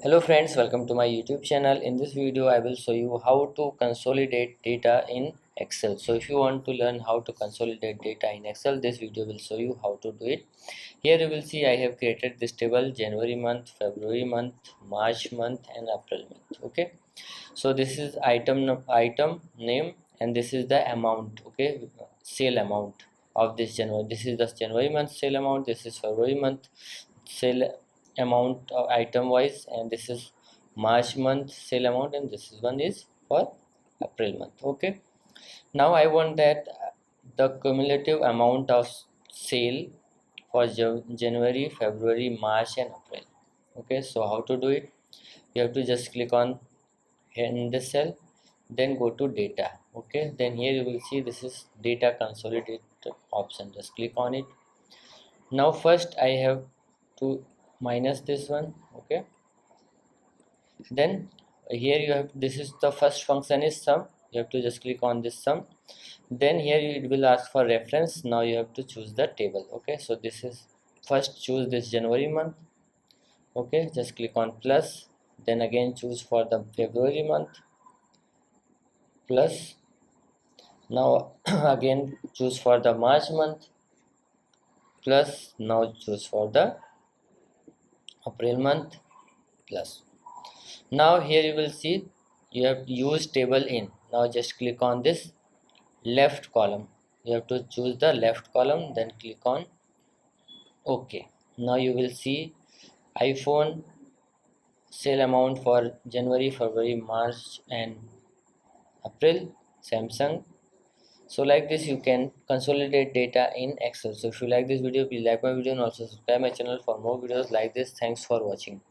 Hello friends, welcome to my YouTube channel. In this video I will show you how to consolidate data in Excel. So if you want to learn how to consolidate data in Excel, this video will show you how to do it. Here you will see I have created this table: January month, February month, March month and April month. Okay, so this is item name and this is the amount. Okay, sale amount of this January. This is the January month sale amount, this is February month sale amount of item wise, and this is March month sale amount, and this is one is for April month. Okay, now I want that the cumulative amount of sale for January, February, March and April. Okay, so how to do it? You have to just click on here in this cell, then go to data. Okay, then here you will see this is data consolidate option, just click on it. Now first I have to minus this one. Okay, then here you have, this is the first function is sum. You have to just click on this sum. Then here it will ask for reference. Now you have to choose the table. Okay, so this is, first choose this January month. Okay, just click on plus, then again choose for the February month, plus. Now again choose for the March month, plus. Now choose for the April month, plus. Now here you will see you have used table in. Now just click on this left column. You have to choose the left column, then click on OK. Now you will see iPhone sale amount for January, February, March and April, Samsung. So like this you can consolidate data in Excel. So if you like this video, please like my video and also subscribe my channel for more videos like this. Thanks for watching.